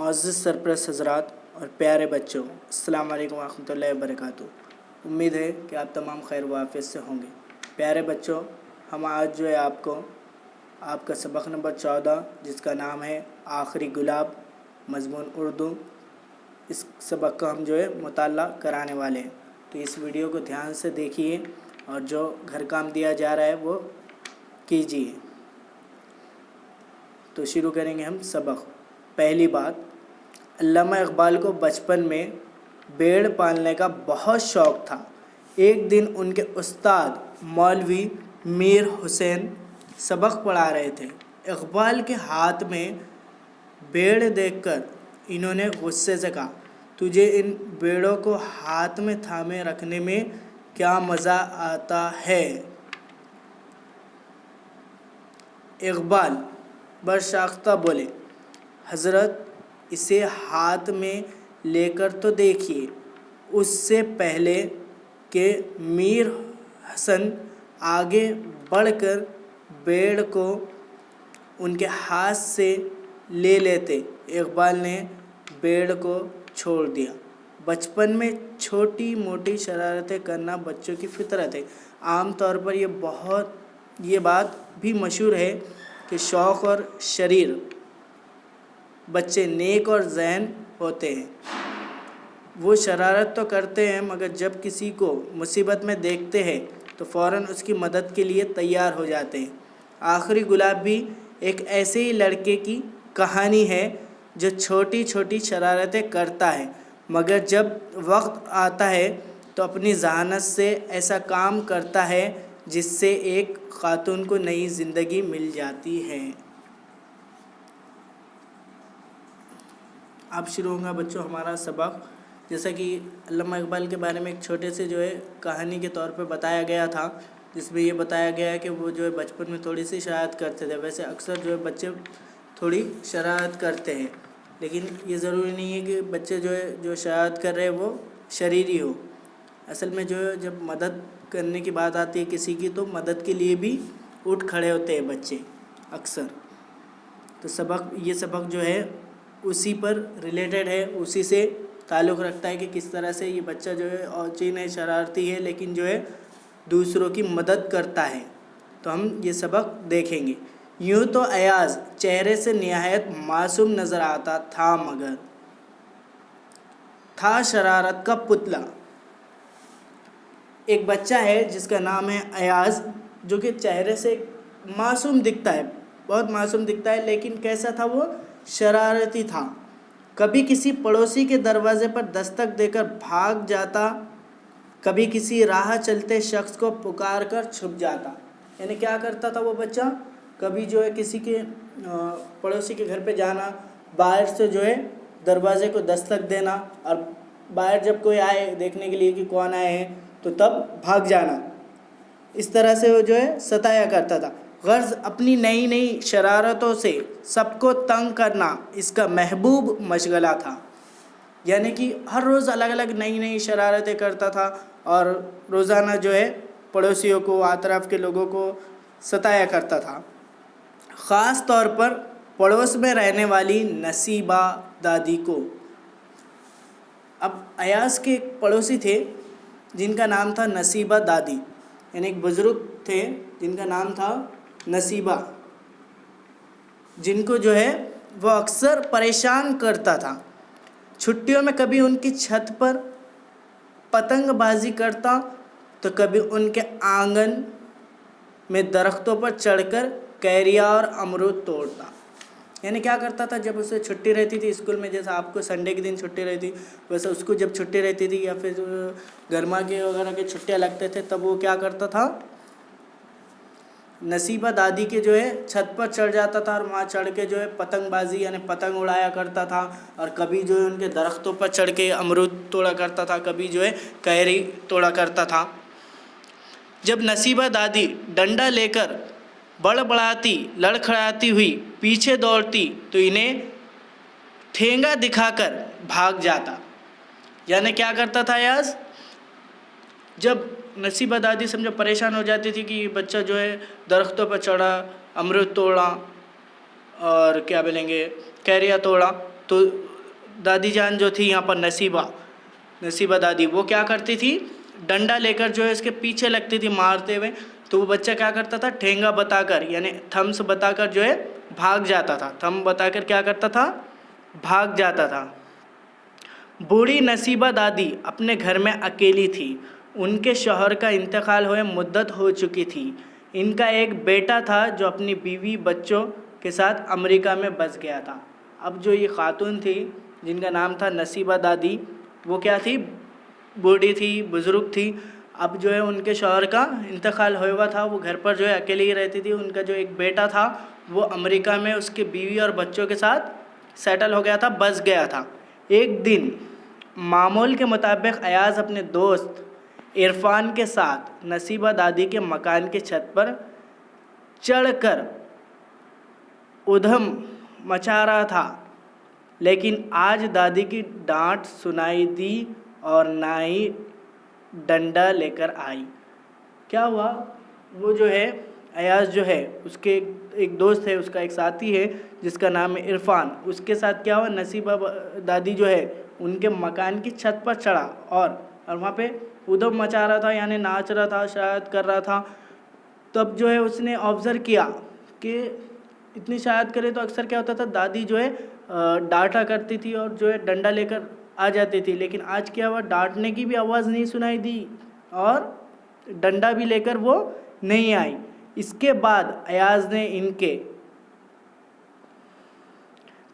معزز سرپرست حضرات اور پیارے بچوں، السلام علیکم ورحمۃ اللہ وبرکاتہ۔ امید ہے کہ آپ تمام خیر و عافیت سے ہوں گے۔ پیارے بچوں، ہم آج جو ہے آپ کو آپ کا سبق نمبر 14 جس کا نام ہے آخری گلاب، مضمون اردو، اس سبق کا ہم جو ہے مطالعہ کرانے والے ہیں۔ تو اس ویڈیو کو دھیان سے دیکھیے اور جو گھر کام دیا جا رہا ہے وہ کیجیے۔ تو شروع کریں گے ہم سبق۔ پہلی بات، علامہ اقبال کو بچپن میں بھیڑ پالنے کا بہت شوق تھا۔ ایک دن ان کے استاد مولوی میر حسین سبق پڑھا رہے تھے۔ اقبال کے ہاتھ میں بھیڑ دیکھ کر انہوں نے غصے سے کہا، تجھے ان بھیڑوں کو ہاتھ میں تھامے رکھنے میں کیا مزہ آتا ہے؟ اقبال برشاختہ بولے، حضرت اسے ہاتھ میں لے کر تو دیکھیے۔ اس سے پہلے کہ میر حسن آگے بڑھ کر بھیڑ کو ان کے ہاتھ سے لے لیتے، اقبال نے بھیڑ کو چھوڑ دیا۔ بچپن میں چھوٹی موٹی شرارتیں کرنا بچوں کی فطرت ہے۔ عام طور پر یہ بات بھی مشہور ہے کہ شوخ اور شریر بچے نیک اور ذہین ہوتے ہیں۔ وہ شرارت تو کرتے ہیں مگر جب کسی کو مصیبت میں دیکھتے ہیں تو فوراً اس کی مدد کے لیے تیار ہو جاتے ہیں۔ آخری گلاب بھی ایک ایسے ہی لڑکے کی کہانی ہے جو چھوٹی چھوٹی شرارتیں کرتا ہے مگر جب وقت آتا ہے تو اپنی ذہانت سے ایسا کام کرتا ہے جس سے ایک خاتون کو نئی زندگی مل جاتی ہے۔ اب شروع ہوگا بچوں ہمارا سبق۔ جیسا کہ علامہ اقبال کے بارے میں ایک چھوٹے سے جو ہے کہانی کے طور پہ بتایا گیا تھا، جس میں یہ بتایا گیا ہے کہ وہ جو ہے بچپن میں تھوڑی سی شرارت کرتے تھے۔ ویسے اکثر جو ہے بچے تھوڑی شرارت کرتے ہیں، لیکن یہ ضروری نہیں ہے کہ بچے جو شرارت کر رہے ہیں وہ شریری ہو۔ اصل میں جو ہے جب مدد کرنے کی بات آتی ہے کسی کی تو مدد کے لیے بھی اٹھ کھڑے ہوتے ہیں بچے اکثر۔ تو یہ سبق جو ہے اسی پر ریلیٹڈ ہے، اسی سے تعلق رکھتا ہے کہ کس طرح سے یہ بچہ جو ہے اوچین ہے، شرارتی ہے، لیکن جو ہے دوسروں کی مدد کرتا ہے۔ تو ہم یہ سبق دیکھیں گے۔ یوں تو ایاز چہرے سے نہایت معصوم نظر آتا تھا مگر تھا شرارت کا پتلا۔ ایک بچہ ہے جس کا نام ہے ایاز، جو کہ چہرے سے معصوم دکھتا ہے، بہت معصوم دکھتا ہے، لیکن کیسا تھا؟ وہ شرارتی تھا۔ کبھی کسی پڑوسی کے دروازے پر دستک دے کر بھاگ جاتا، کبھی کسی راہ چلتے شخص کو پکار کر چھپ جاتا۔ یعنی کیا کرتا تھا وہ بچہ؟ کبھی جو ہے کسی کے پڑوسی کے گھر پہ جانا، باہر سے جو ہے دروازے کو دستک دینا، اور باہر جب کوئی آئے دیکھنے کے لیے کہ کون آئے ہیں تو تب بھاگ جانا۔ اس طرح سے وہ جو ہے ستایا کرتا تھا۔ غرض اپنی نئی نئی شرارتوں سے سب کو تنگ کرنا اس کا محبوب مشغلہ تھا۔ یعنی کہ ہر روز الگ الگ نئی نئی شرارتیں کرتا تھا اور روزانہ جو ہے پڑوسیوں کو، اطراف کے لوگوں کو ستایا کرتا تھا۔ خاص طور پر پڑوس میں رہنے والی نصیبہ دادی کو۔ اب ایاز کے ایک پڑوسی تھے جن کا نام تھا نصیبہ دادی، یعنی ایک بزرگ تھے جن کا نام تھا نصیبہ، جن کو جو ہے وہ اکثر پریشان کرتا تھا۔ چھٹیوں میں کبھی ان کی چھت پر پتنگ بازی کرتا تو کبھی ان کے آنگن میں درختوں پر چڑھ کر کیریا اور امرود توڑتا۔ یعنی کیا کرتا تھا؟ جب اسے چھٹی رہتی تھی اسکول میں، جیسا آپ کو سنڈے کے دن چھٹی رہتی، ویسے اس کو جب چھٹی رہتی تھی یا پھر گرما کے وغیرہ کے چھٹیاں لگتے تھے، تب وہ کیا کرتا تھا؟ نصیبہ دادی کے جو ہے چھت پر چڑھ جاتا تھا اور وہاں چڑھ کے جو ہے پتنگ بازی یعنی پتنگ اڑایا کرتا تھا، اور کبھی جو ہے ان کے درختوں پر چڑھ کے امرود توڑا کرتا تھا، کبھی جو ہے کیری توڑا کرتا تھا۔ جب نصیبہ دادی ڈنڈا لے کر بڑبڑاتی لڑکھڑاتی ہوئی پیچھے دوڑتی تو انہیں ٹھینگا دکھا کر بھاگ جاتا۔ یعنی کیا کرتا تھا یاز؟ جب نصیبہ دادی سمجھو پریشان ہو جاتی تھی کہ بچہ جو ہے درختوں پر چڑھا، امرود توڑا اور کیا بولیں گے کیریا توڑا، تو دادی جان جو تھی یہاں پر نصیبہ دادی، وہ کیا کرتی تھی، ڈنڈا لے کر جو ہے اس کے پیچھے لگتی تھی مارتے ہوئے. تو وہ بچہ کیا کرتا تھا، ٹھینگا بتا کر یعنی تھمس بتا کر جو ہے بھاگ جاتا تھا. تھم بتا کر کیا کرتا تھا، بھاگ جاتا تھا. بوڑھی نصیبہ دادی اپنے گھر میں اکیلی تھی. ان کے شوہر کا انتقال ہوئے مدت ہو چکی تھی. ان کا ایک بیٹا تھا جو اپنی بیوی بچوں کے ساتھ امریکہ میں بس گیا تھا. اب جو یہ خاتون تھی جن کا نام تھا نصیبہ دادی، وہ کیا تھی، بوڑھی تھی، بزرگ تھی. اب جو ہے ان کے شوہر کا انتقال ہوا تھا، وہ گھر پر جو ہے اکیلی ہی رہتی تھی. ان کا جو ایک بیٹا تھا وہ امریکہ میں اس کی بیوی اور بچوں کے ساتھ سیٹل ہو گیا تھا، بس گیا تھا. ایک دن معمول کے مطابق ایاز اپنے دوست عرفان کے ساتھ نصیبہ دادی کے مکان کی چھت پر چڑھ کر ادھم مچا رہا تھا. لیکن آج دادی کی ڈانٹ سنائی دی اور نہ ہی ڈنڈا لے کر آئی. کیا ہوا، وہ جو ہے ایاز جو ہے اس کے ایک دوست ہے، اس کا ایک ساتھی ہے جس کا نام ہے عرفان. اس کے ساتھ کیا ہوا، نصیبہ دادی جو ہے ان کے مکان کی چھت پر چڑھا اور وہاں پہ ادھم مچا رہا تھا، یعنی ناچ رہا تھا، شاید کر رہا تھا. تب جو ہے اس نے آبزرو کیا کہ اتنی شاید کرے تو اکثر کیا ہوتا تھا، دادی جو ہے ڈانٹا کرتی تھی اور جو ہے ڈنڈا لے کر آ جاتی تھی. لیکن آج کیا ہوا، ڈانٹنے کی بھی آواز نہیں سنائی دی اور ڈنڈا بھی لے کر وہ نہیں آئی. اس کے بعد ایاز نے ان کے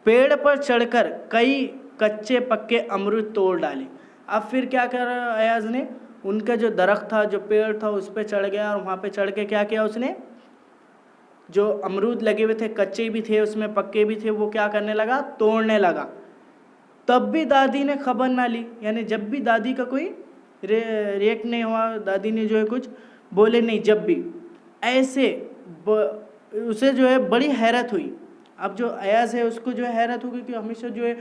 پیڑ پر چڑھ کر کئی کچے پکے امرود توڑ ڈالے. اب پھر کیا کر رہا ایاز نے، ان کا جو درخت تھا، جو پیڑ تھا، اس پہ چڑھ گیا اور وہاں پہ چڑھ کے کیا کیا، اس نے جو امرود لگے ہوئے تھے، کچے بھی تھے اس میں، پکے بھی تھے، وہ کیا کرنے لگا، توڑنے لگا. تب بھی دادی نے خبر نہ لی، یعنی جب بھی دادی کا کوئی ریئیکٹ نہیں ہوا، دادی نے جو ہے کچھ بولے نہیں. جب بھی ایسے اسے جو ہے بڑی حیرت ہوئی. اب جو ایاز ہے اس کو جو ہے حیرت ہوگی کہ ہمیشہ جو ہے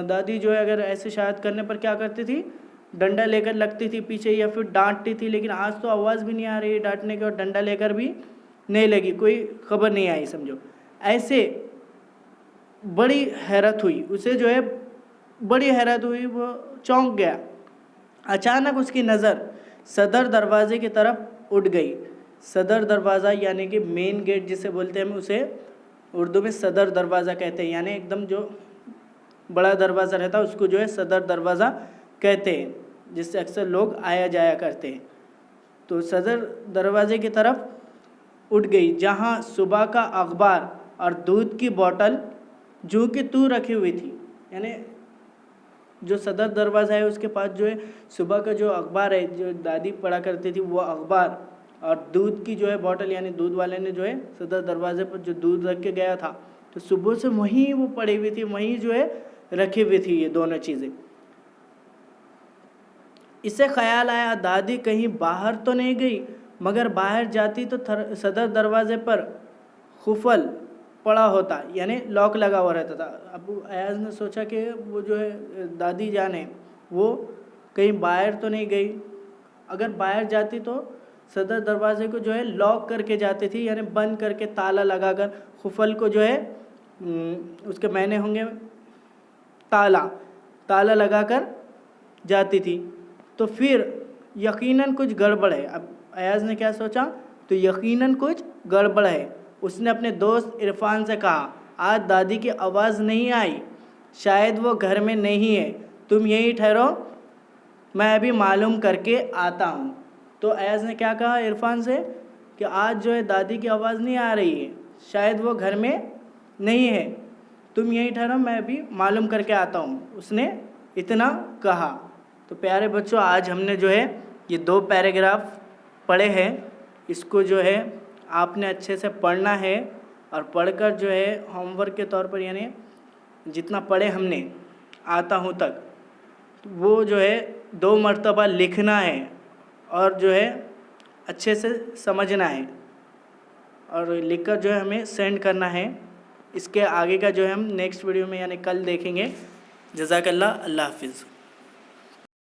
دادی جو ہے اگر ایسے شاید کرنے پر کیا کرتی تھی، ڈنڈا لے کر لگتی تھی پیچھے یا پھر ڈانٹتی تھی. لیکن آج تو آواز بھی نہیں آ رہی ڈانٹنے کی اور ڈنڈا لے کر بھی نہیں لگی، کوئی خبر نہیں آئی سمجھو. ایسے بڑی حیرت ہوئی اسے، جو ہے بڑی حیرت ہوئی، وہ چونک گیا. اچانک اس کی نظر صدر دروازے کی طرف اٹھ گئی. صدر دروازہ یعنی کہ مین گیٹ جسے بولتے ہیں، اسے اردو میں صدر دروازہ کہتے ہیں. یعنی ایک دم جو بڑا دروازہ رہتا ہے اس کو جو ہے صدر دروازہ کہتے ہیں، جس سے اکثر لوگ آیا جایا کرتے ہیں. تو صدر دروازے کی طرف اٹھ گئی جہاں صبح کا اخبار اور دودھ کی بوتل جو کہ تو رکھی ہوئی تھی. یعنی جو صدر دروازہ ہے اس کے پاس جو ہے صبح کا جو اخبار ہے جو دادی پڑھا کرتی تھی، وہ اخبار اور دودھ کی جو ہے بوتل، یعنی دودھ والے نے جو ہے صدر دروازے پر جو دودھ رکھ کے گیا تھا تو صبح سے وہیں وہ پڑی ہوئی تھی، وہیں جو ہے رکھی ہوئی تھی یہ دونوں چیزیں. اسے خیال آیا دادی کہیں باہر تو نہیں گئی، مگر باہر جاتی تو صدر دروازے پر قفل پڑا ہوتا، یعنی لاک لگا ہوا رہتا تھا. اب ایاز نے سوچا کہ وہ جو ہے دادی جان ہے وہ کہیں باہر تو نہیں گئی، اگر باہر جاتی تو صدر دروازے کو جو ہے لاک کر کے جاتی تھی، یعنی بند کر کے تالا لگا کر، قفل کو جو ہے اس کے معنی ہوں گے تالا لگا کر جاتی تھی. تو پھر یقیناً کچھ گڑبڑ ہے. اب ایاز نے کیا سوچا، تو یقیناً کچھ گڑبڑ ہے. اس نے اپنے دوست عرفان سے کہا، آج دادی کی آواز نہیں آئی، شاید وہ گھر میں نہیں ہے، تم یہیں ٹھہرو، میں ابھی معلوم کر کے آتا ہوں. تو ایاز نے کیا کہا عرفان سے کہ آج جو ہے دادی کی آواز نہیں آ رہی ہے، شاید وہ گھر میں نہیں ہے، تم یہیں ٹھہرو، میں ابھی معلوم کر کے آتا ہوں. اس نے اتنا کہا. تو پیارے بچوں، آج ہم نے جو ہے یہ 2 پیراگراف پڑھے ہیں. اس کو جو ہے آپ نے اچھے سے پڑھنا ہے اور پڑھ کر جو ہے ہوم ورک کے طور پر، یعنی جتنا پڑھے ہم نے آتا ہوں تک، وہ جو ہے 2 مرتبہ لکھنا ہے اور جو ہے اچھے سے سمجھنا ہے اور لکھ کر جو ہے ہمیں سینڈ کرنا ہے. اس کے آگے کا جو ہے ہم نیکسٹ ویڈیو میں یعنی کل دیکھیں گے. جزاک اللہ. اللہ حافظ.